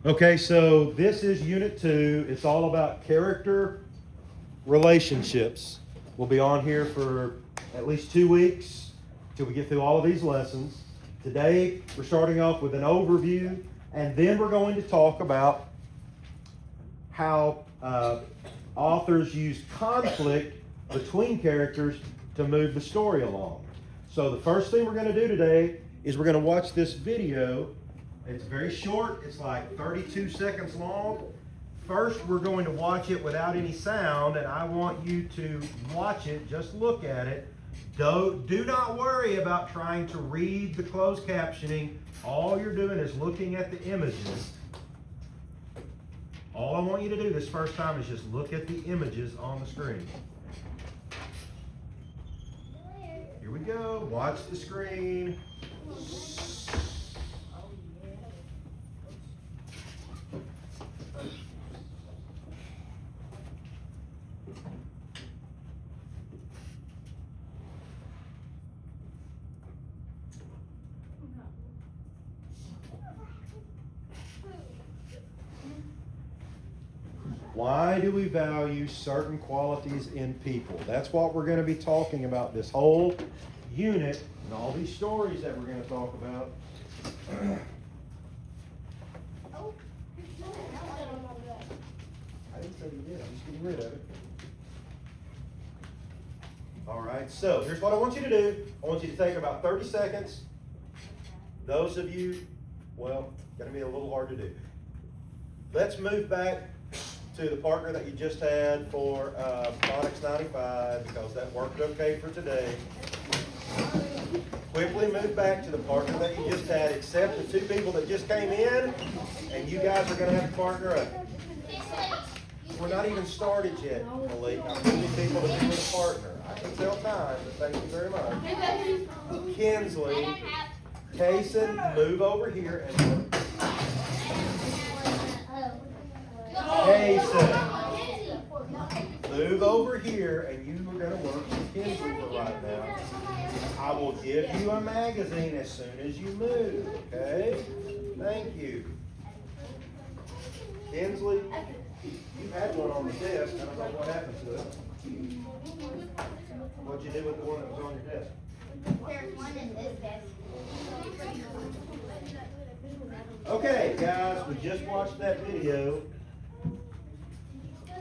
Okay, so this is Unit 2. It's all about character relationships. We'll be on here for at least 2 weeks till we get through all of these lessons. Today, we're starting off with an overview, and then we're going to talk about how authors use conflict between characters to move the story along. So the first thing we're going to do today is we're going to watch this video. It's very short. It's like 32 seconds long. First, we're going to watch it without any sound, and I want you to watch it. Just look at it. Do not worry about trying to read the closed captioning. All you're doing is looking at the images. All I want you to do this first time is just look at the images on the screen. Here we go. Watch the screen. Why do we value certain qualities in people? That's what we're going to be talking about this whole unit and all these stories that we're going to talk about. I didn't say you did. I'm just getting rid of it. All right, so here's what I want you to do. I want you to take about 30 seconds. Those of you, well, going to be a little hard to do. Let's move back to the partner that you just had for Phonics 95, because that worked okay for today. Quickly move back to the partner that you just had, except the two people that just came in, and you guys are going to have to partner up. We're not even started yet, Malik. I'm moving people to be with a partner. I can tell time, but thank you very much. Kinsley, Kaysen, move over here and work. Kaysen, move over here, and you are going to work with Kinsley for right now. I will give you a magazine as soon as you move, okay? Thank you. Kinsley, you had one on the desk. I don't know what happened to it. What'd you do with the one that was on your desk? There's one in this desk. Okay, guys, we just watched that video.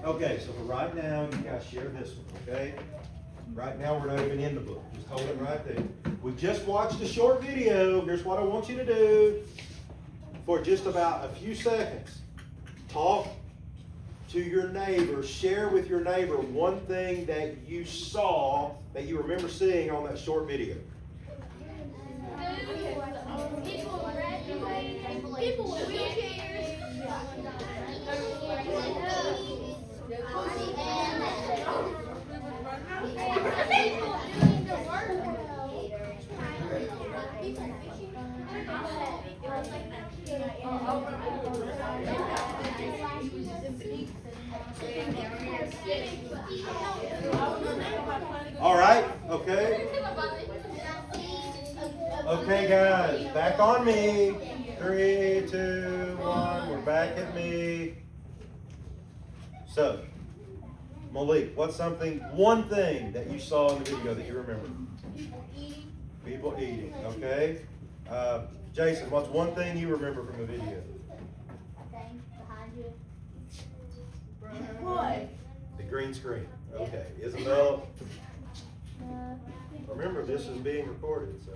Okay, so for right now, you guys share this one, okay? Right now, we're not even in the book. Just hold it right there. We just watched a short video. Here's what I want you to do for just about a few seconds. Talk to your neighbor. Share with your neighbor one thing that you saw, that you remember seeing on that short video. People with wheelchairs. All right, okay. Okay, guys, back on me. 3, 2, 1, we're back at me. So, Malik, what's one thing that you saw in the video that you remember? People eating, okay. Jason, what's one thing you remember from the video? Thing behind you. What? The green screen. Okay, Isabel, remember this is being recorded, so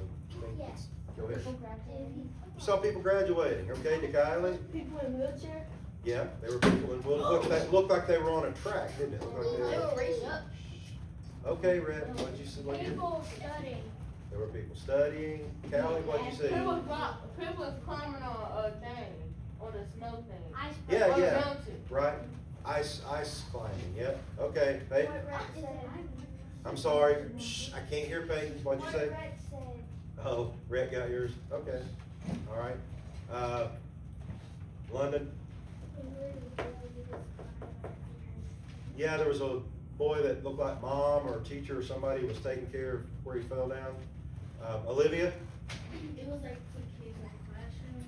Yes. go ahead. You saw people graduating, okay, DeKylie? People in wheelchair? Yeah, they were people in wheelchairs. Looked like they were on a track, didn't it? Looked like they were. raised up. Okay, Red, what'd you see? People studying. There were people studying. Callie, what'd you see? People was climbing on a thing, on a snow thing. Yeah, On a yeah, mountain. right. Ice climbing, yep. Okay, Peyton, I'm sorry. Shh, I can't hear Peyton. What'd you say? Oh, Rhett got yours. Okay, all right. London? Yeah, there was a boy that looked like mom or a teacher or somebody was taking care of where he fell down. Olivia? It was like 2 kids in the classroom.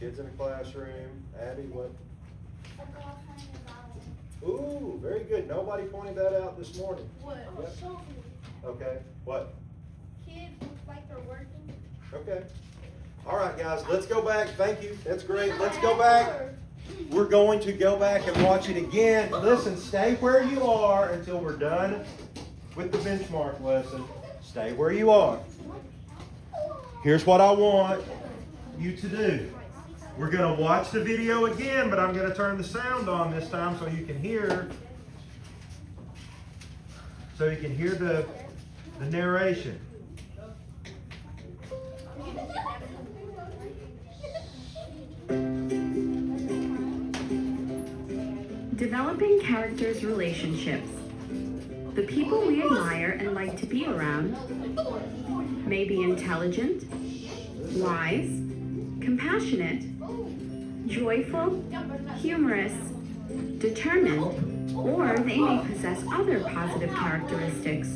Kids in the classroom. Abby, what? A golf and a Ooh, very good. Nobody pointed that out this morning. What? Yep. Okay, what? Kids look like they're working. Okay. All right, guys, let's go back. Thank you. That's great. Let's go back. We're going to go back and watch it again. Listen, stay where you are until we're done with the benchmark lesson. Stay where you are. Here's what I want you to do. We're going to watch the video again, but I'm going to turn the sound on this time so you can hear. So you can hear the narration. Developing characters' relationships. The people we admire and like to be around may be intelligent, wise, compassionate, joyful, humorous, determined, or they may possess other positive characteristics.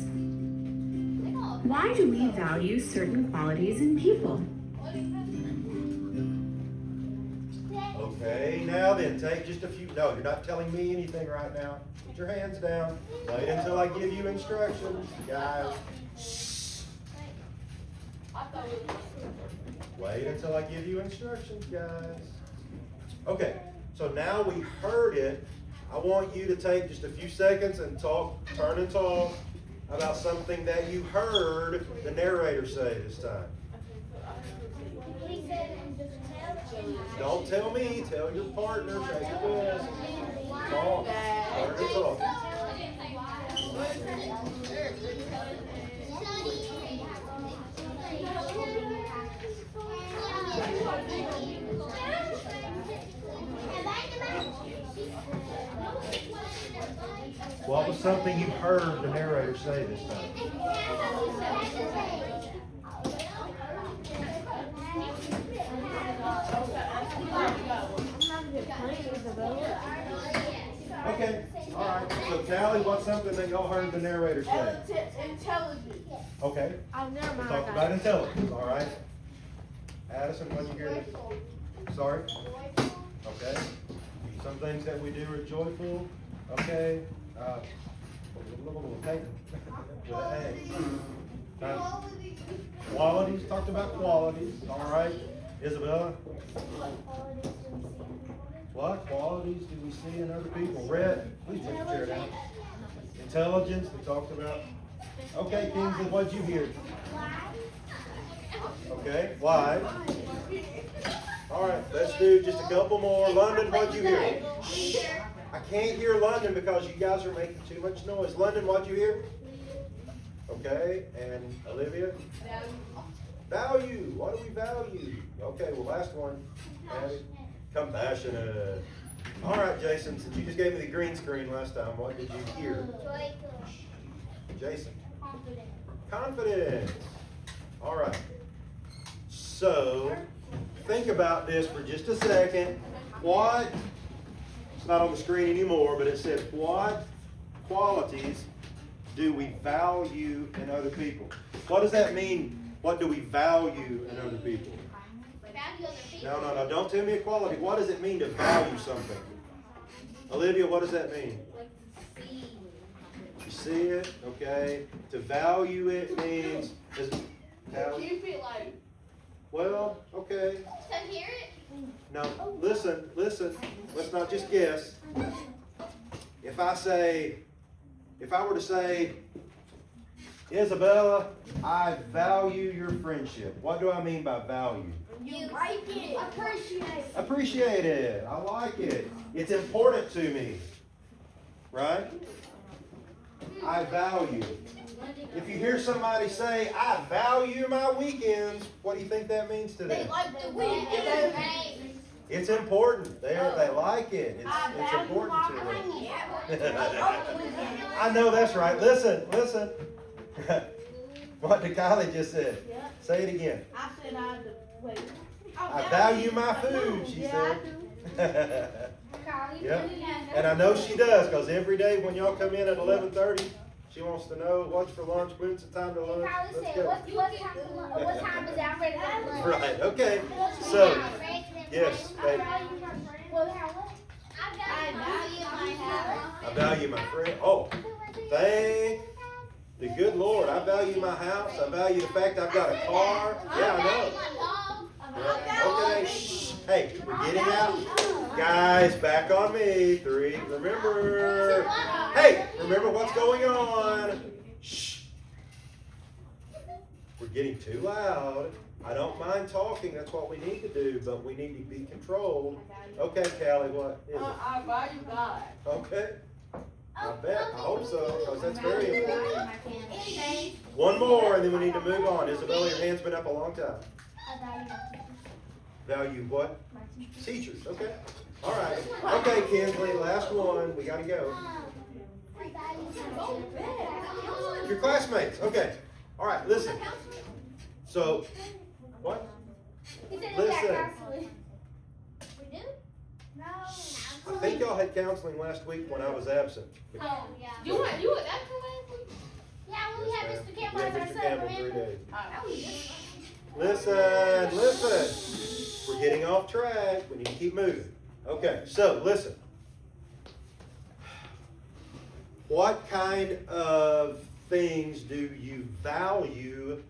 Why do we value certain qualities in people? Okay, now then, take just a few. No, you're not telling me anything right now. Put your hands down. Wait until I give you instructions, guys. Wait until I give you instructions, guys. Okay, so now we heard it. I want you to take just a few seconds and talk, turn and talk about something that you heard the narrator say this time. He said, Don't tell me, tell your partner, take your best. Talk, turn and talk. What was something you heard the narrator say this time? Okay, all right. So, Callie, what's something that y'all heard the narrator say? Intelligent. Okay, Oh, never we mind. talked about intelligence, all right? Addison, what did you hear? Sorry? Okay. Some things that we do are joyful, okay? With an A. Qualities, talked about qualities, all right? Isabella? What qualities do we see in other people? Red, please put your chair down. Intelligence, we talked about. Okay, Kingsley, what'd you hear? Okay, why? All right, let's do just a couple more. London, what'd you hear? I can't hear London because you guys are making too much noise. London, what'd you hear? Okay, and Olivia? Value. What do we value? Okay, well, last one. Abby. Compassionate. All right, Jason, since you just gave me the green screen last time, what did you hear? Jason? Confidence. All right. So, think about this for just a second. What, it's not on the screen anymore, but it says, what qualities do we value in other people? What does that mean? What do we value in other people? No, don't tell me a quality. What does it mean to value something? Olivia, what does that mean? You see it, okay? To value it means, Keep it like. well, okay. No, listen, let's not just guess. If I were to say, Isabella, I value your friendship. What do I mean by value? You like it. Appreciate it. Appreciate it. I like it. It's important to me. Right? I value. If you hear somebody say, I value my weekends, what do you think that means to them? They like the weekend. It's important. They like it. It's important to them. I know that's right. Listen. What did Kylie just said? Say it again. I said wait. I value my food, she said. Yep. And I know she does, because every day when y'all come in at 11:30, she wants to know what's for lunch, when's the time to lunch. Let's go. What time is that? I'm ready to go to lunch. Right, okay. So, Yes, baby. I value my friend. Oh, thank the good Lord. I value my house. I value the fact I've got a car. Yeah, I know. Okay, shh. Hey, we're getting out. Guys, back on me. 3. Remember. Hey, remember what's going on. Shh. We're getting too loud. I don't mind talking. That's what we need to do, but we need to be controlled. Okay, Callie, what is it? I value God. Okay. I bet. I hope so, because that's very important. One more, and then we need to move on. Isabella, your hand's been up a long time. Value what? Teachers. Okay. All right. Okay, Kinsley, last one. We got to go. Your classmates. Okay. All right, listen. So, what? Listen. I think y'all had counseling last week when I was absent. Oh, yeah. You were that last week? Yeah, when we had Yes, Mr. ma'am. Campbell We as had our Mr. son, Campbell 3 remember? days. Listen. We're getting off track. We need to keep moving. Okay, so listen. What kind of things do you value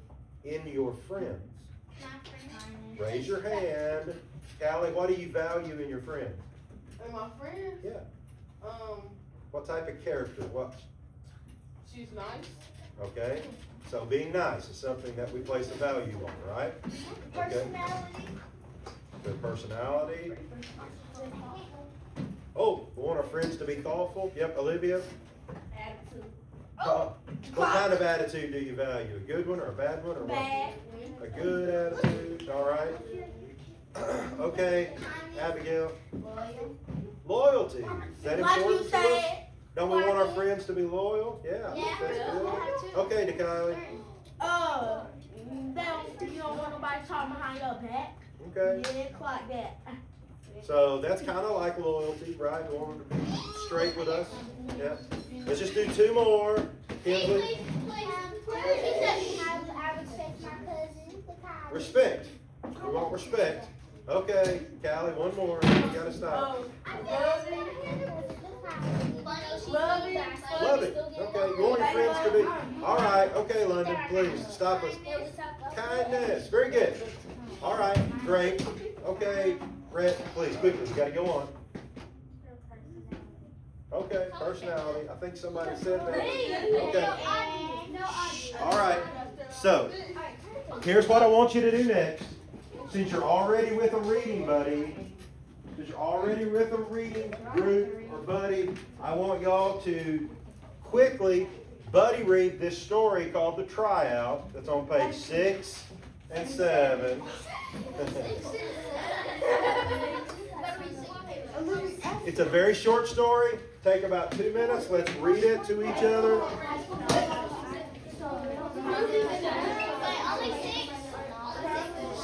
in your friends? Raise your hand. Callie, what do you value in your friends? And my friend? Yeah. What type of character? What? She's nice. Okay. So being nice is something that we place a value on, right? Okay. Personality. Good personality. Oh, we want our friends to be thoughtful. Yep, Olivia. Attitude. What kind of attitude do you value? A good one or a bad one or what? Bad. A good attitude. All right. Okay, Abigail. Loyalty. Is that Like important you to us? said. Don't we want our friends to be loyal? Yeah, I think that's good. Okay, Nikali. You don't want nobody talking behind your back. Okay. Yeah, like that. So that's kind of like loyalty, right? You want them to be straight with us? Yeah. Let's just do 2 more. Kinsley. Respect. We want respect. Okay, Callie, 1 more. You gotta stop. Love it. Okay, you want your friends to be. All right. Okay, London, please stop us. Kindness. Very good. All right. Great. Okay, Rhett, please quickly. We gotta go on. Okay, personality. I think somebody said that. Okay. All right. So, here's what I want you to do next. Since you're already with a reading buddy, since you're already with a reading group or buddy, I want y'all to quickly buddy read this story called The Tryout. That's on page 6 and 7. It's a very short story. Take about 2 minutes. Let's read it to each other.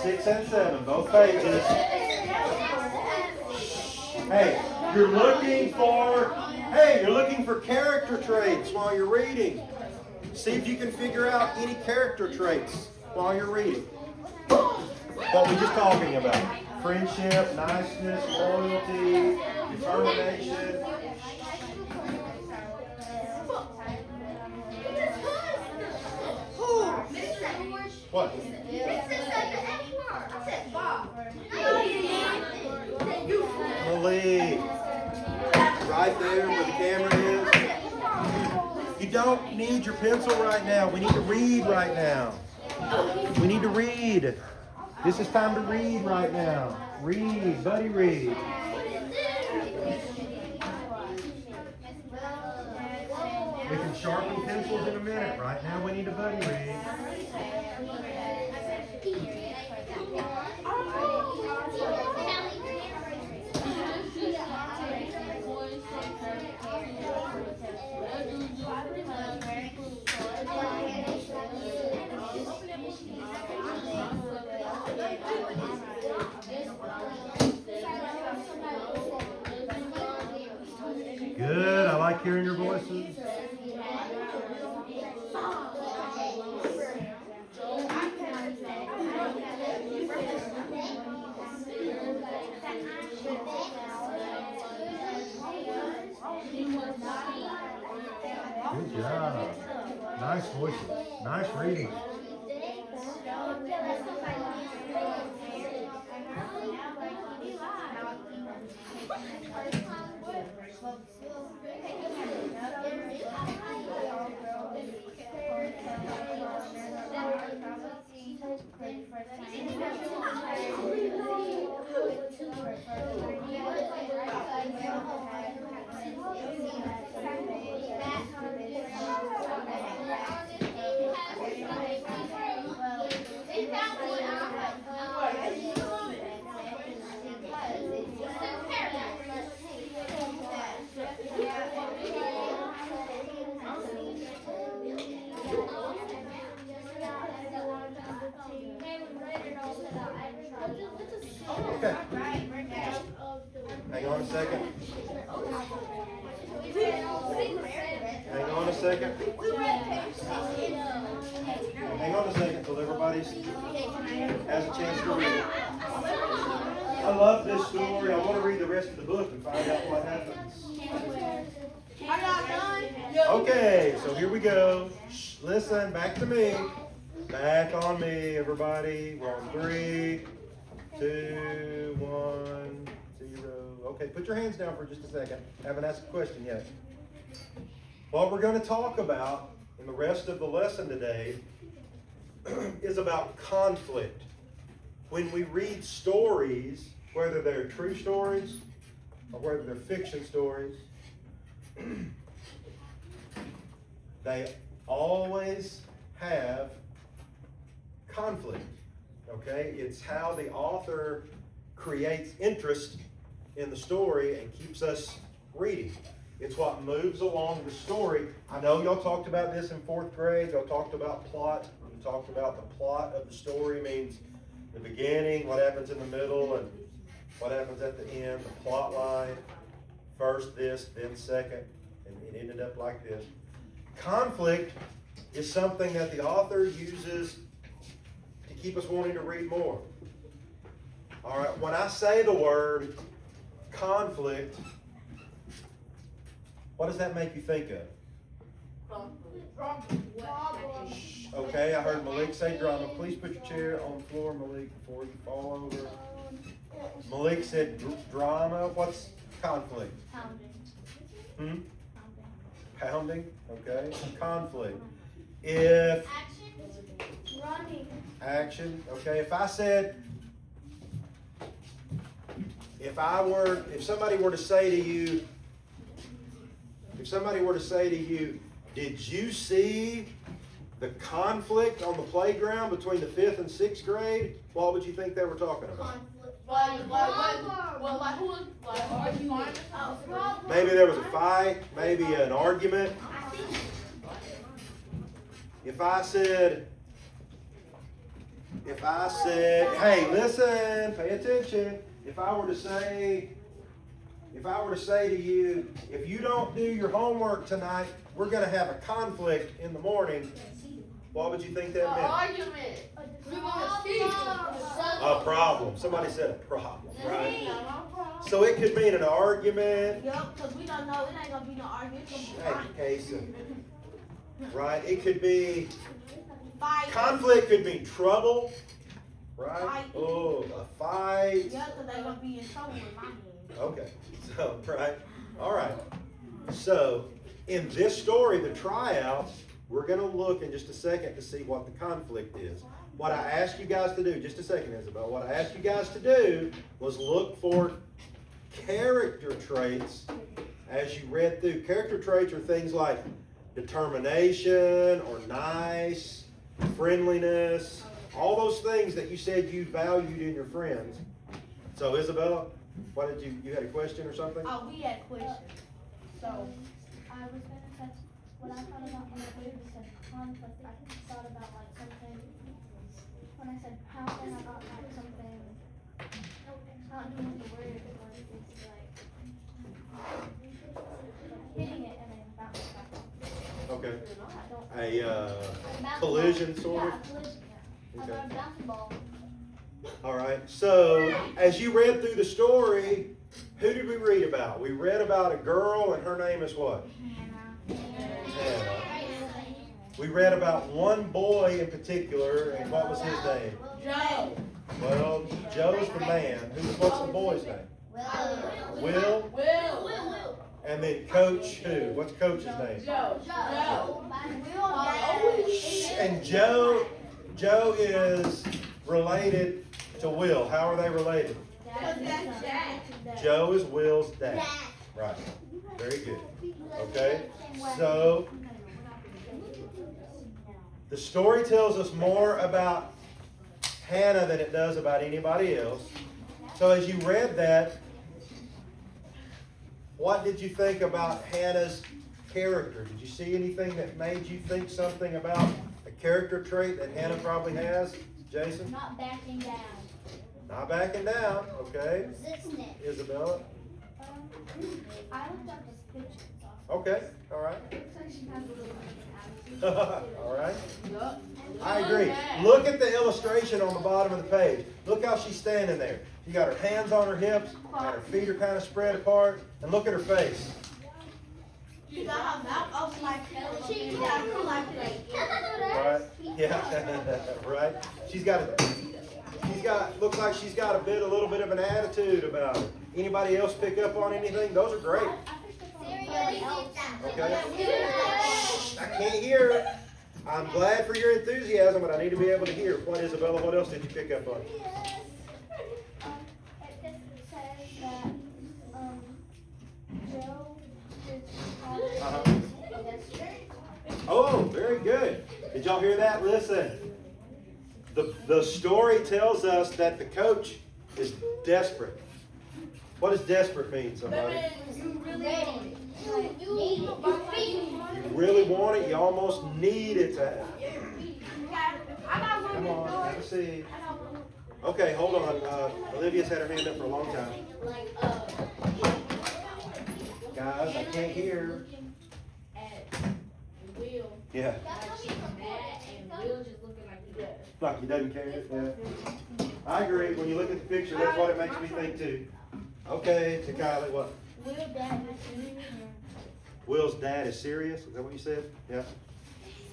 6 and 7, both pages. Hey, you're looking for character traits while you're reading. See if you can figure out any character traits while you're reading. What we're just talking about. Friendship, niceness, loyalty, determination. What? Malik. Right there where the camera is. You don't need your pencil right now. We need to read right now. We need to read. This is time to read right now. Read, buddy, read. We can sharpen pencils in a minute. Right now we need to buddy read. Good. I like hearing your voices. Good job. Nice voices. Nice reading. Okay. Hang on a second. Hang on a second. Hang on a second till everybody has a chance to read it. I love this story. I want to read the rest of the book and find out what happens. Are y'all done? Okay, so here we go. Shh, listen, back to me. Back on me, everybody. We're on 3, 2, 1, 0. Okay, put your hands down for just a second. Haven't asked a question yet. What we're going to talk about in the rest of the lesson today is about conflict. When we read stories, whether they're true stories or whether they're fiction stories, they always have conflict. Okay? It's how the author creates interest in the story and keeps us reading. It's what moves along the story. I know y'all talked about this in 4th grade. Y'all talked about plot. You talked about the plot of the story means the beginning, what happens in the middle, and what happens at the end, the plot line. First this, then second, and it ended up like this. Conflict is something that the author uses to keep us wanting to read more. All right, when I say the word conflict, what does that make you think of? Okay, I heard Malik say drama. Please put your chair on the floor, Malik, before you fall over. Malik said drama. What's conflict? Pounding. Pounding. Okay. Conflict. If Running. action. Okay. If I said, if somebody were to say to you, did you see the conflict on the playground between the 5th and 6th grade? What would you think they were talking about? Maybe there was a fight, maybe an argument. If I said, hey, listen, pay attention. If I were to say to you, if you don't do your homework tonight, we're going to have a conflict in the morning, what would you think that meant? Argument. We're gonna see. A problem. Somebody said a problem, right? So it could mean an argument. Yup, because we don't know. It ain't going to be no argument. It's going to be Education. Right? It could be, fight. conflict could mean trouble. Right? Fight. Oh, a fight. Yeah, because they're going to be in trouble with my hand. Okay. So, right. All right. So, in this story, the tryouts, we're going to look in just a second to see what the conflict is. What I asked you guys to do, just a second, Isabel, what I asked you guys to do was look for character traits as you read through. Character traits are things like determination or nice, friendliness, all those things that you said you valued in your friends. So, Isabella, what did you had a question or something? Oh, we had questions. So, I was gonna say, what I thought about when I said conflict, I thought about like something, when I said pounding, I got like something, not doing the word, but it's like hitting it and then bouncing back off. Okay. I don't. A collision sort of? Yeah, collision, yeah. I Okay. got a bouncing ball. All right. So, as you read through the story, who did we read about? We read about a girl, and her name is what? Hannah. Hannah. We read about one boy in particular, and what was his name? Joe. Well, Joe's the man. What's the boy's name? Will. Will. And then Coach who? What's Coach's name? Joe. And Joe is related to Will. How are they related? Joe is Will's dad. Right. Very good. Okay. So the story tells us more about Hannah than it does about anybody else. So as you read that, what did you think about Hannah's character? Did you see anything that made you think something about a character trait that Hannah probably has? Jason? Not backing down. Not backing down, okay. Resisting it. Isabella? I looked up the pictures. Okay, all right. Looks like she has a little bit of attitude. All right. Yup. I agree. Look at the illustration on the bottom of the page. Look how she's standing there. She got her hands on her hips, and her feet are kind of spread apart, and look at her face. You got her mouth open like she got her like this. Right? Yeah. Right? Looks like she's got a little bit of an attitude about her. Anybody else pick up on anything? Those are great. Okay. I can't hear. I'm glad for your enthusiasm, but I need to be able to hear. What, Isabella? What else did you pick up on? It says that Joe is Uh-huh. Oh, very good. Did y'all hear that? Listen. The story tells us that the coach is desperate. What does desperate mean, somebody? You really want it. You really want it. You almost need it to happen. Come on, have a seat. Okay, hold on. Olivia's had her hand up for a long time. Guys, I can't hear. Will. Yeah, Like she's mad and Will just looking like he does. like he doesn't care. Yeah. I agree. When you look at the picture, that's what it makes me think too. Okay, to Kylie, what? Will's dad is serious? Is that what you said? Yeah.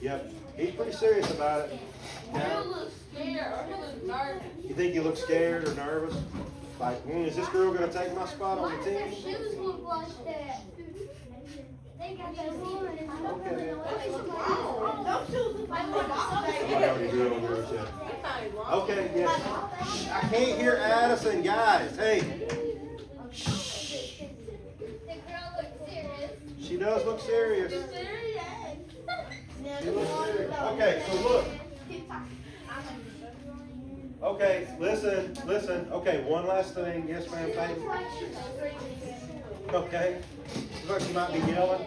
Yep. He's pretty serious about it. Yeah. Will looks scared or he looks nervous. You think you look scared or nervous? Like, is this girl going to take my spot on the team? shoes look like that? They got those on and I don't really know what they look like. Those shoes look like Somebody already drew on yours, yeah. That's not even wrong. Okay, yes. I can't hear Addison, guys. Hey, The girl looks serious. she does look serious. She looks serious. Okay, so look. Okay, listen. Okay, one last thing. Yes, ma'am, Peyton. Okay. Looks like she might be yelling.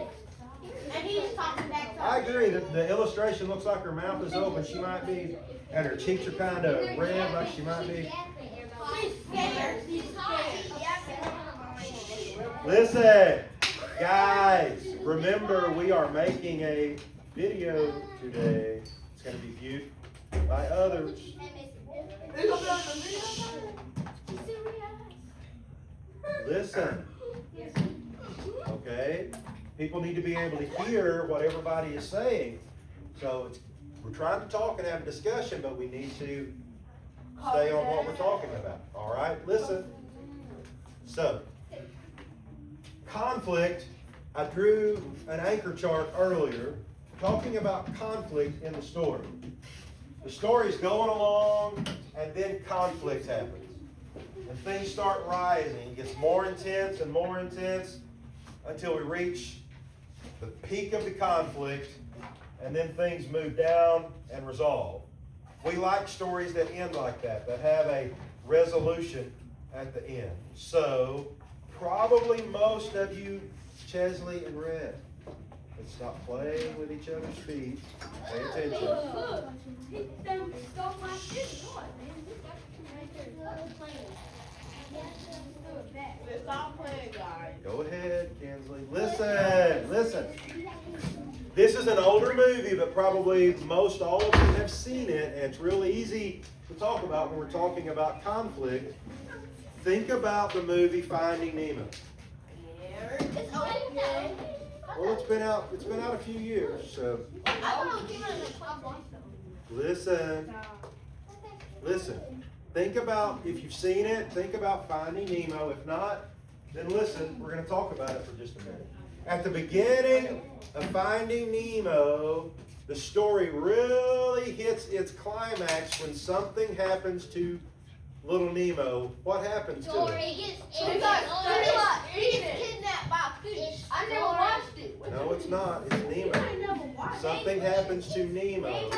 And he's talking back to I her. agree. The illustration looks like her mouth is open. She might be, and her cheeks are kind of red, like she might be. She's scared. She's scared. Listen, guys, remember we are making a video today. It's going to be viewed by others. Listen, okay? People need to be able to hear what everybody is saying. So we're trying to talk and have a discussion, but we need to stay on what we're talking about. All right, listen. So, conflict, I drew an anchor chart earlier talking about conflict in the story. The story's going along and then conflict happens. And things start rising. It gets more intense and more intense until we reach the peak of the conflict, and then things move down and resolve. We like stories that end like that have a resolution at the end. So, probably most of you, Chesley and Red, let's stop playing with each other's feet. Pay attention. Stop playing, guys. Go ahead, Kinsley. Listen. This is an older movie, but probably most all of you have seen it, and it's really easy to talk about when we're talking about conflict. Think about the movie Finding Nemo. Well, it's been out a few years, so listen. Think about, if you've seen it, think about Finding Nemo. If not, then listen, we're gonna talk about it for just a minute. At the beginning of Finding Nemo, the story really hits its climax when something happens to little Nemo. What happens to him? He He got kidnapped by a fish. I never Story. watched it. No, it's not. It's Nemo. Something happens to Nemo.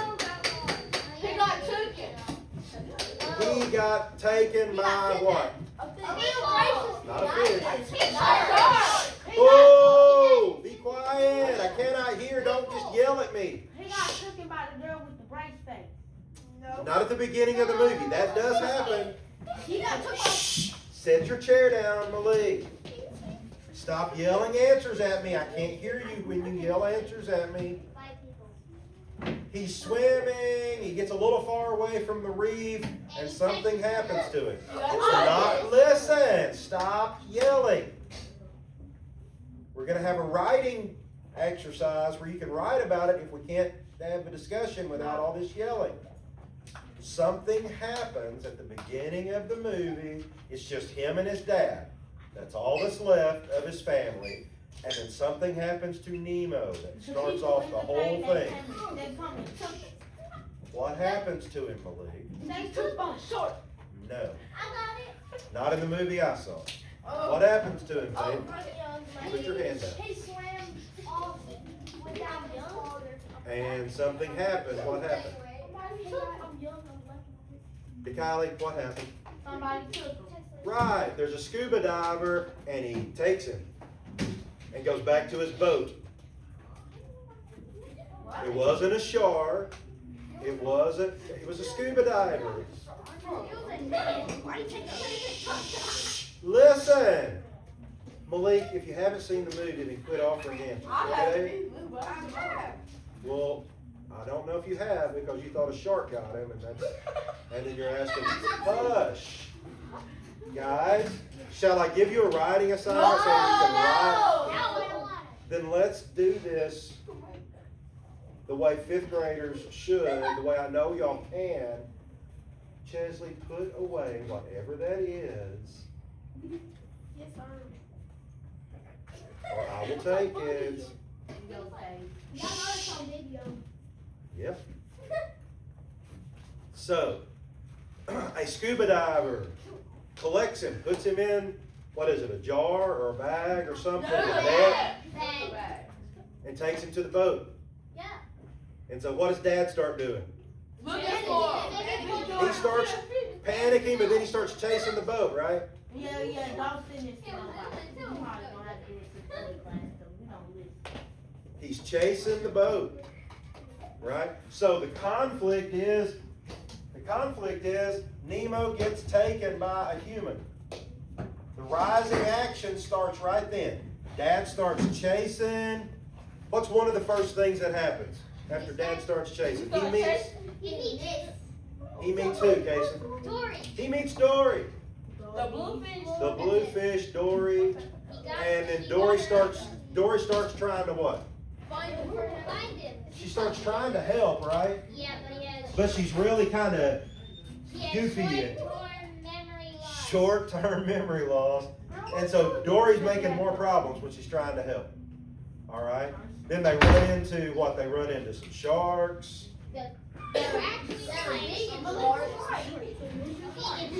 He got taken. He got taken by what? Not a fish. Oh, be quiet. I cannot hear. Don't just yell at me. He got taken by the girl with the brace face. Not at the beginning of the movie. That does happen. He got took by. Set your chair down, Malik. Stop yelling answers at me. I can't hear you when you yell answers at me. He's swimming. He gets a little far away from the reef, and something happens to him. Listen. Stop yelling. We're going to have a writing exercise where you can write about it if we can't have a discussion without all this yelling. Something happens at the beginning of the movie. It's just him and his dad. That's all that's left of his family. And then something happens to Nemo that starts off the whole thing. What happens to him, Malik? They took on short. No. Not in the movie I saw. What happens to him, babe? Put your hand up. He swam off without his father. And something happened. What happened? Kylie, what happened? Somebody took him. Right, there's a scuba diver and he takes him and goes back to his boat. It wasn't a shark. It was a scuba diver. Listen, Malik, if you haven't seen the movie, then quit offering answers. Okay? Well, I don't know if you have because you thought a shark got him, and then you're asking, hush. Guys, shall I give you a writing assignment so you can write? Then let's do this the way fifth graders should, the way I know y'all can. Chesley, put away whatever that is. Yes, sir. Or I will take it. Y'all know it's on video. Yep. So, a scuba diver collects him, puts him in, what is it, a jar or a bag or something, a net, and takes him to the boat. Yeah. And so what does Dad start doing? Looking for him. He starts panicking, but then he starts chasing the boat, right? Yeah, don't send this to nobody. You probably gonna have to do this in study class, so we don't listen. He's chasing the boat, right? So the conflict is Nemo gets taken by a human. The rising action starts right then. Dad starts chasing. What's one of the first things that happens after Dad starts chasing? He meets who, Casey? He meets Dory. The bluefish. The bluefish, Dory, and then Dory starts trying to what? Find him. She starts trying to help, right? Yeah, but he has. But she's really kind of goofy and short-term memory loss. And so Dory's making more problems when she's trying to help. All right? Then they run into what? They run into some sharks. Do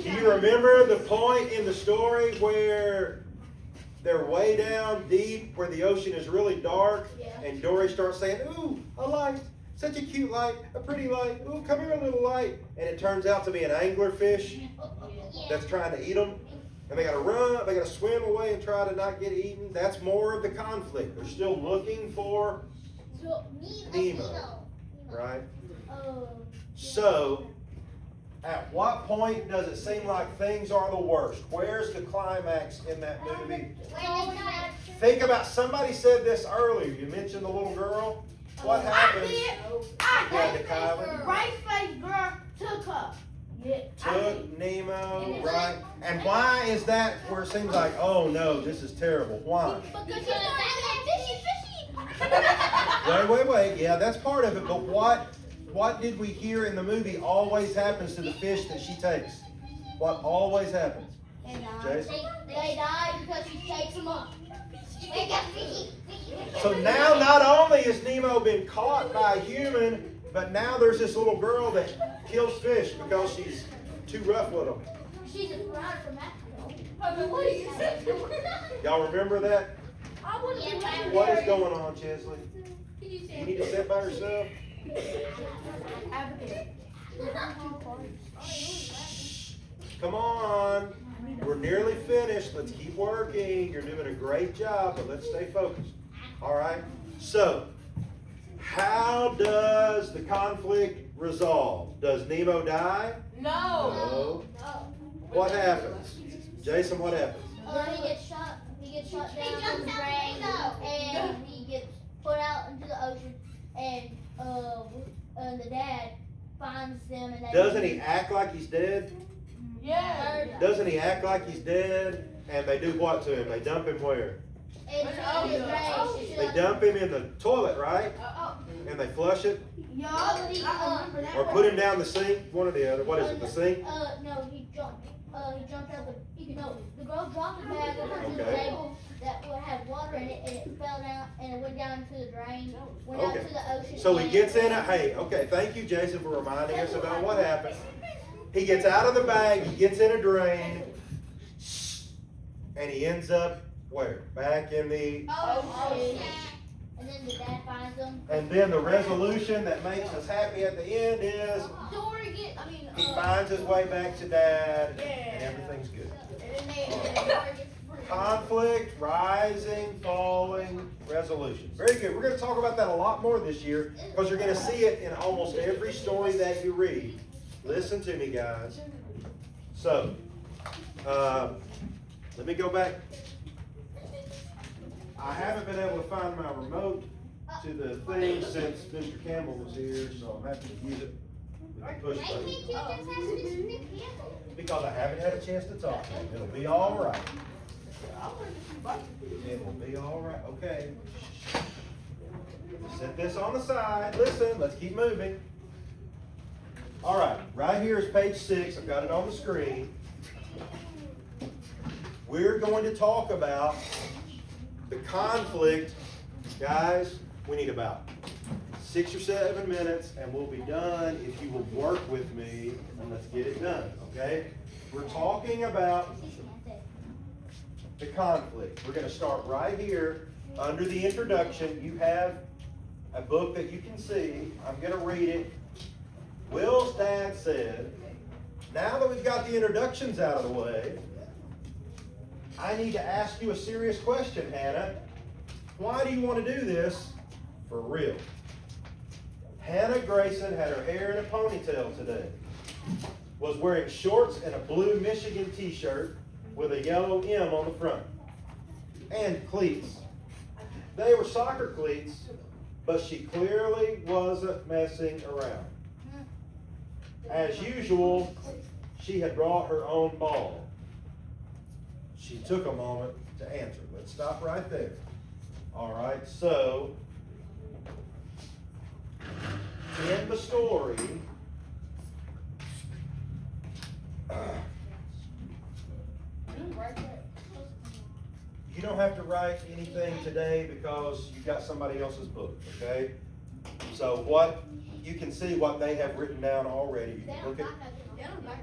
you remember the point in the story where they're way down deep, where the ocean is really dark, and Dory starts saying, "Ooh, a light, such a cute light, a pretty light. Ooh, come here, a little light." And it turns out to be an anglerfish that's trying to eat them. And they gotta run, they gotta swim away and try to not get eaten. That's more of the conflict. They're still looking for Nemo, right? So, at what point does it seem like things are the worst? Where's the climax in that movie? Think about, somebody said this earlier. You mentioned the little girl. What happens? The bright face girl took her. Yeah. Took Nemo, right? And why is that where it seems like, oh no, this is terrible? Why? Because that fishy. Wait. Yeah, that's part of it. But what did we hear in the movie always happens to the fish that she takes? What always happens? Jason? They die because she takes them up. So now not only has Nemo been caught by a human, but now there's this little girl that kills fish because she's too rough with them. She's a bride from Africa. What are you saying? Y'all remember that? I wouldn't be What is going on, Chesley? Can you You say need to sit by yourself? Come on. We're nearly finished. Let's keep working. You're doing a great job, but let's stay focused. All right? So, how does the conflict resolve? Does Nemo die? no? No. What happens? Jason, what happens? He gets shot. He gets shot down from the drain, and he gets put out into the ocean. And the dad finds them, and they Doesn't he act like he's dead? Yeah. Doesn't he act like he's dead? And they do what to him? They dump him where? And the drain. They dump him in the toilet, right? And they flush it? Or put him down the sink? One or the other. What is it, the sink? No, he jumped. He jumped out the girl dropped the bag over to the Okay. table that had water in it, and it fell down, and it went down into the drain, went out Okay. to the ocean. So he and- gets in it. Hey, okay, thank you, Jason, for reminding us about what happened. He gets out of the bag, he gets in a drain, and he ends up where? Back in the... Oh, and then the dad finds them. And then the resolution that makes us happy at the end is Dory he finds his way back to Dad, and everything's good. and then Dory gets free. Conflict, rising, falling, resolution. Very good. We're going to talk about that a lot more this year because you're going to see it in almost every story that you read. Listen to me, guys. So, let me go back. I haven't been able to find my remote to the thing since Mr. Campbell was here, so I'm having to use it with the push button. Because I haven't had a chance to talk to him. It'll be all right. It will be all right. Okay. Set this on the side. Listen, let's keep moving. All right, right here is page 6. I've got it on the screen. We're going to talk about the conflict. Guys, we need about 6 or 7 minutes and we'll be done if you will work with me and let's get it done, okay? We're talking about the conflict. We're going to start right here under the introduction. You have a book that you can see. I'm going to read it. Will's dad said, now that we've got the introductions out of the way, I need to ask you a serious question, Hannah. Why do you want to do this for real? Hannah Grayson had her hair in a ponytail today, was wearing shorts and a blue Michigan t-shirt with a yellow M on the front, and cleats. They were soccer cleats, but she clearly wasn't messing around. As usual, she had brought her own ball. She took a moment to answer. Let's stop right there. All right, so in the story, you don't have to write anything today because you got somebody else's book, okay? So what you can see what they have written down already. You can look at.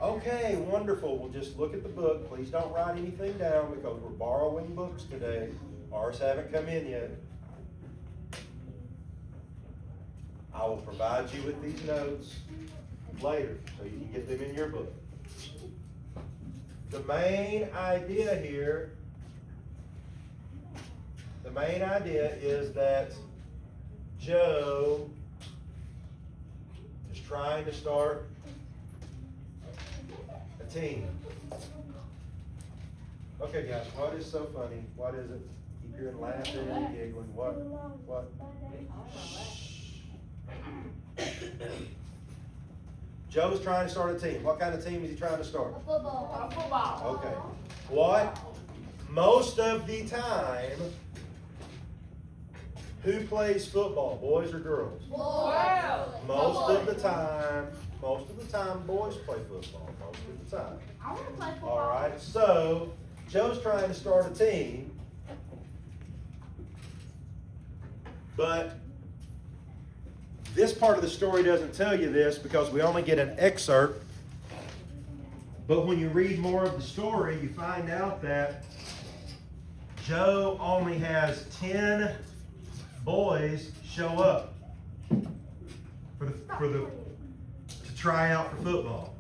Okay, wonderful. We'll just look at the book. Please don't write anything down because we're borrowing books today. Ours haven't come in yet. I will provide you with these notes later so you can get them in your book. The main idea here, is that Joe is trying to start a team. Okay, guys, what is so funny? What is it? Keep hearing laughing and giggling. What? Joe's trying to start a team. What kind of team is he trying to start? Football. Okay. What? Most of the time, Who plays football, boys or girls? Wow. Most of the time, boys play football, most of the time. I want to play football. All right, so Joe's trying to start a team, but this part of the story doesn't tell you this because we only get an excerpt. But when you read more of the story, you find out that Joe only has 10 boys show up to try out for football.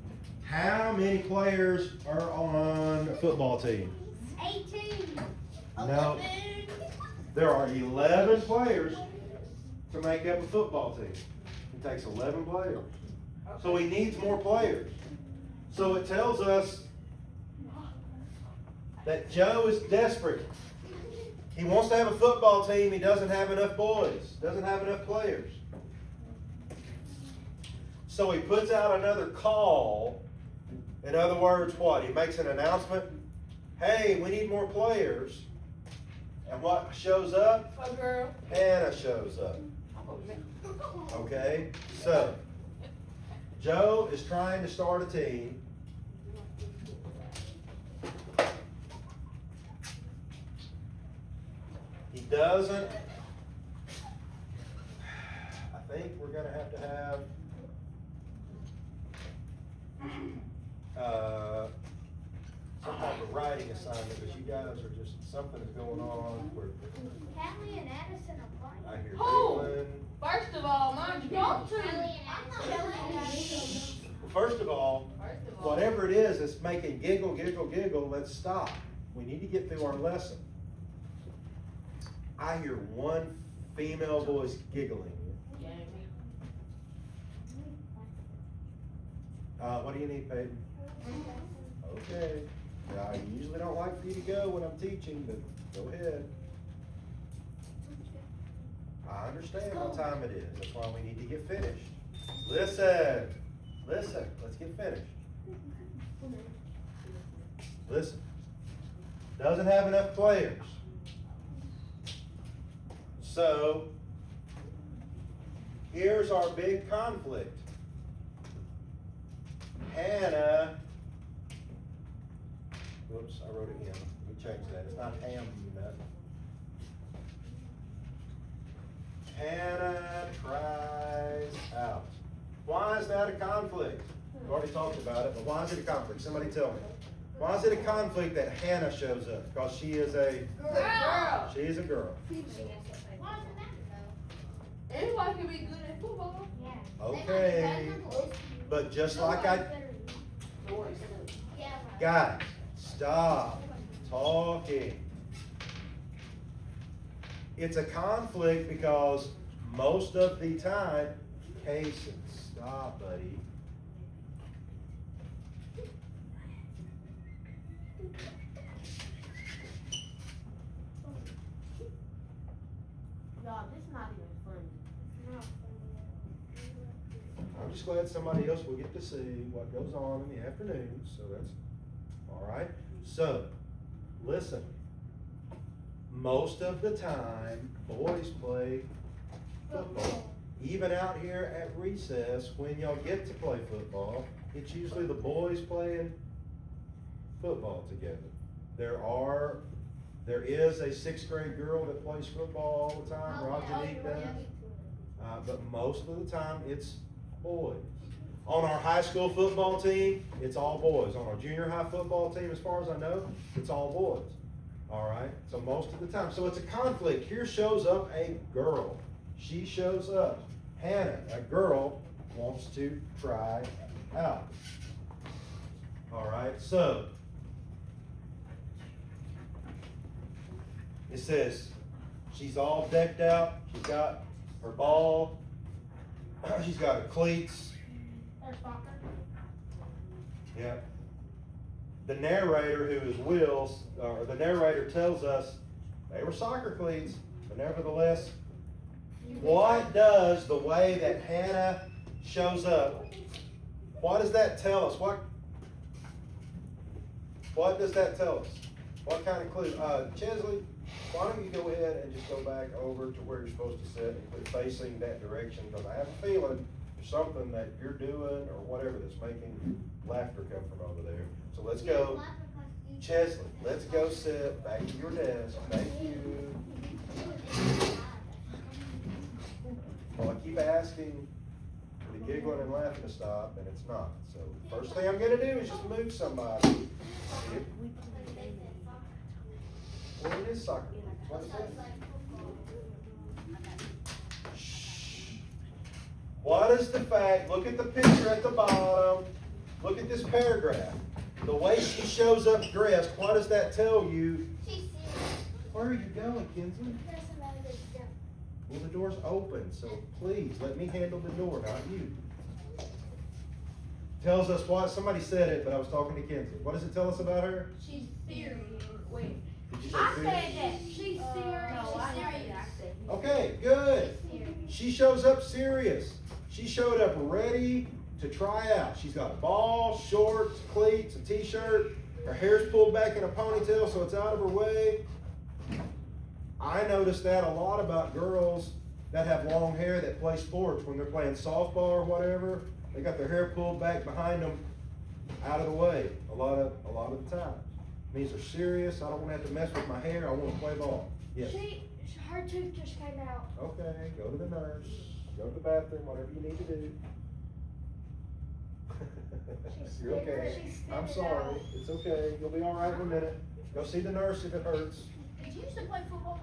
How many players are on a football team? 18. No. There are 11 players to make up a football team. It takes 11 players. So he needs more players. So it tells us that Joe is desperate. He wants to have a football team. He doesn't have enough boys, doesn't have enough players. So he puts out another call. In other words, what? He makes an announcement. Hey, we need more players. And what shows up? A girl. Hannah shows up. Okay? So, Joe is trying to start a team. He doesn't. I think we're going to have some type of writing assignment because you guys are just, something is going on. Callie and Addison are playing. I hear Who? giggling. First of all, mind you, don't Callie treat. and Addison. First of all, First of all. whatever it is that's making giggle, let's stop. We need to get through our lesson. I hear one female voice giggling. What do you need, Peyton? Okay. I usually don't like for you to go when I'm teaching, but go ahead. I understand what time it is. That's why we need to get finished. Listen, let's get finished. Listen, doesn't have enough players. So, here's our big conflict. Hannah, whoops, I wrote it in. Let me change that. It's not Hamna. Hannah tries out. Why is that a conflict? We've already talked about it, but why is it a conflict? Somebody tell me. Why is it a conflict that Hannah shows up? Because she is a Girl. she is a girl. Why does it matter though? Anybody can be good at football. Yeah. Okay. But just like I, Yeah. guys, stop talking. It's a conflict because most of the time, Kason, stop, buddy. Y'all, this not even funny. I'm just glad somebody else will get to see what goes on in the afternoon, so that's all right. So, listen. Most of the time, boys play football. Even out here at recess, when y'all get to play football, it's usually the boys playing football together. There is a 6th grade girl that plays football all the time, Rajanique does. But most of the time, it's boys. On our high school football team, it's all boys. On our junior high football team, as far as I know, it's all boys. All right, so most of the time. So it's a conflict. Here shows up a girl. She shows up. Hannah, a girl, wants to try out. All right, so it says she's all decked out. She's got her ball. She's got her cleats. Yeah. The narrator, who is Will's, or the narrator tells us they were soccer cleats, but nevertheless, what does the way that Hannah shows up, what does that tell us? What does that tell us? What kind of clue? Chesley, why don't you go ahead and just go back over to where you're supposed to sit and quit facing that direction, because I have a feeling there's something that you're doing or whatever that's making laughter come from over there. So let's go. Chesley, let's go sit back to your desk. Thank you. Well, I keep asking for the giggling and laughing to stop, and it's not. So first thing I'm gonna do is just move somebody. See? Well, it is soccer. What is that? Shh. What is the fact? Look at the picture at the bottom. Look at this paragraph. The way she shows up dressed, what does that tell you? She's serious. Where are you going, Kinsley? There's somebody that's dumb. Well, the door's open, so please let me handle the door, not you. Tells us what? Somebody said it, but I was talking to Kinsley. What does it tell us about her? She's serious. Wait. Did you say I serious? said that. She's serious. No, I She's know serious. that. Okay, good. She shows up serious. She showed up ready to try out. She's got a ball, shorts, cleats, a t-shirt. Her hair's pulled back in a ponytail so it's out of her way. I noticed that a lot about girls that have long hair that play sports. When they're playing softball or whatever, they got their hair pulled back behind them, out of the way a lot of the time. It means they're serious. I don't want to have to mess with my hair. I want to play ball. Yes. Her tooth just came out. Okay, go to the nurse, go to the bathroom, whatever you need to do. You're okay. I'm sorry. It's okay. You'll be all right in a minute. Go see the nurse if it hurts. Did you used to play football?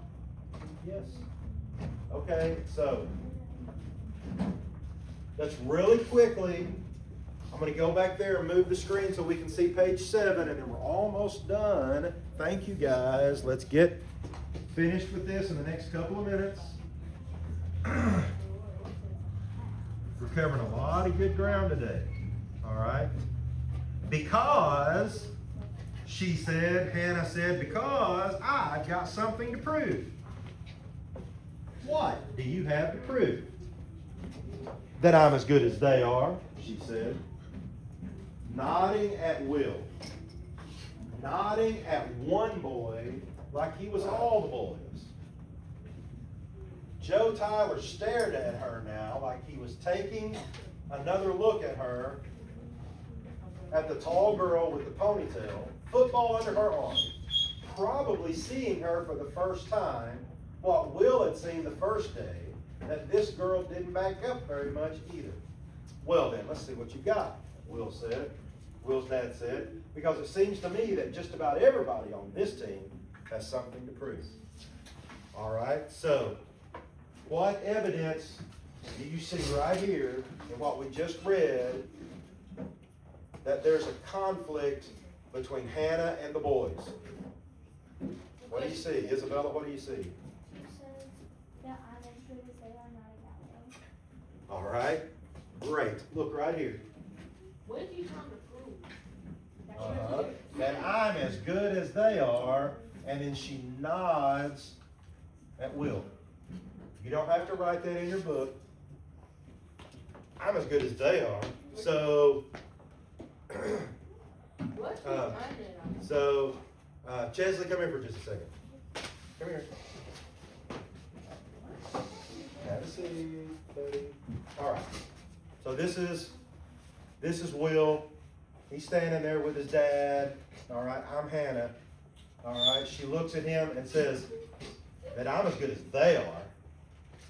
Yes. Okay, so let's really quickly, I'm gonna go back there and move the screen so we can see page 7, and then we're almost done. Thank you, guys. Let's get finished with this in the next couple of minutes. We're covering a lot of good ground today, all right? Because, she said, Hannah said, because I've got something to prove. What do you have to prove? That I'm as good as they are, she said. Nodding at Will. Nodding at one boy like he was all the boys. Joe Tyler stared at her now like he was taking another look at her, at the tall girl with the ponytail, football under her arm, probably seeing her for the first time, what Will had seen the first day, that this girl didn't back up very much either. Well then, let's see what you got, Will said. Will's dad said, because it seems to me that just about everybody on this team has something to prove. All right, so what evidence do you see right here in what we just read that there's a conflict between Hannah and the boys? What do you see? Isabella, what do you see? She says that I'm as good as they are, not that way. All right, great. Look right here. What is he trying to prove? That I'm as good as they are, and then she nods at Will. You don't have to write that in your book. I'm as good as they are. So, What's he Chesley, come here for just a second. Come here. Have a seat, buddy. All right. So this is Will. He's standing there with his dad. All right. I'm Hannah. All right. She looks at him and says that I'm as good as they are.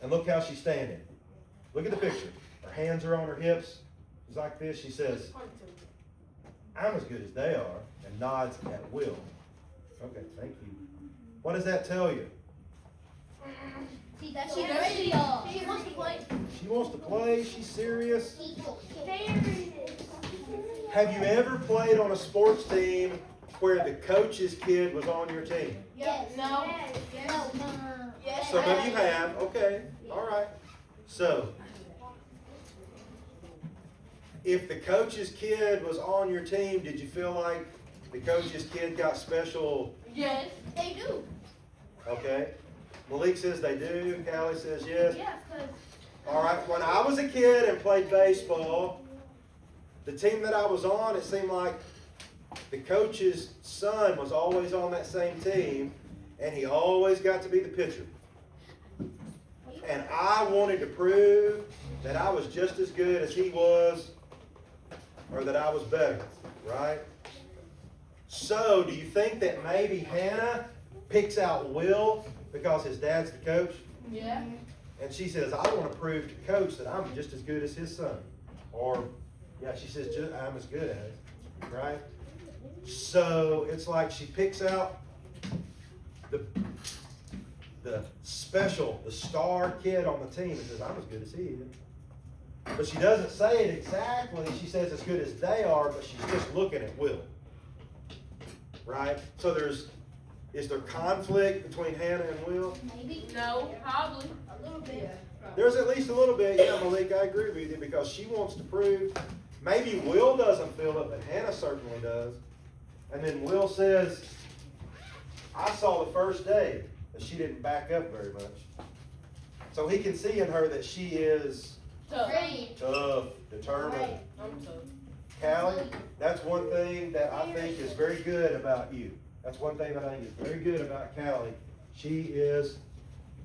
And look how she's standing. Look at the picture. Her hands are on her hips. She's like this. She says, I'm as good as they are, and nods at Will. Okay, thank you. What does that tell you? See, that's she's ready. She wants to play. She wants to play. She's serious. Very. Have you ever played on a sports team where the coach's kid was on your team? Yes. No. No. Yes. Some of you have. Okay. All right. So, if the coach's kid was on your team, did you feel like the coach's kid got special? Yes. They do. Okay. Malik says they do. Callie says yes. Yeah, because All right. When I was a kid and played baseball, the team that I was on, it seemed like the coach's son was always on that same team. and he always got to be the pitcher. And I wanted to prove that I was just as good as he was, or that I was better, right? So, do you think that maybe Hannah picks out Will because his dad's the coach? Yeah. And she says, I want to prove to Coach that I'm just as good as his son. Or, yeah, she says, I'm as good as, right? So, it's like she picks out the special, the star kid on the team and says, I'm as good as he is. But she doesn't say it exactly. She says as good as they are, but she's just looking at Will. Right? So is there conflict between Hannah and Will? Maybe. No, probably. A little bit. There's at least a little bit. Yeah, Malik, I agree with you because she wants to prove, maybe Will doesn't feel it, but Hannah certainly does. And then Will says, I saw the first day that she didn't back up very much. So he can see in her that she is Tough. tough, determined. I'm tough. Callie, that's one thing that I think is very good about you. That's one thing that I think is very good about Callie. She is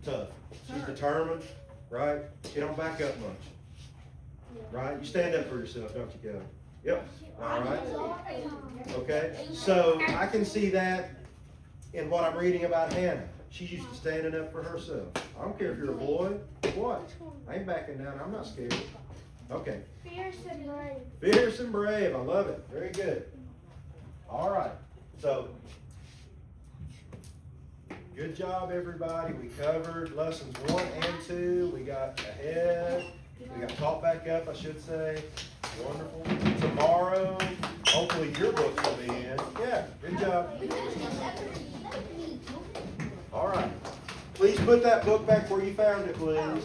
tough. She's determined, right? She don't back up much. Right? You stand up for yourself, don't you, Callie? Yep. All right. Okay. So I can see that in what I'm reading about Hannah. She's used to standing up for herself. I don't care if you're a boy. What? I ain't backing down. I'm not scared. Okay. Fierce and brave. Fierce and brave. I love it. Very good. All right. So, good job, everybody. We covered lessons 1 and 2. We got ahead. We got taught back up, I should say. Wonderful. Tomorrow, hopefully your books will be in. Yeah, good job. All right. Please put that book back where you found it, please.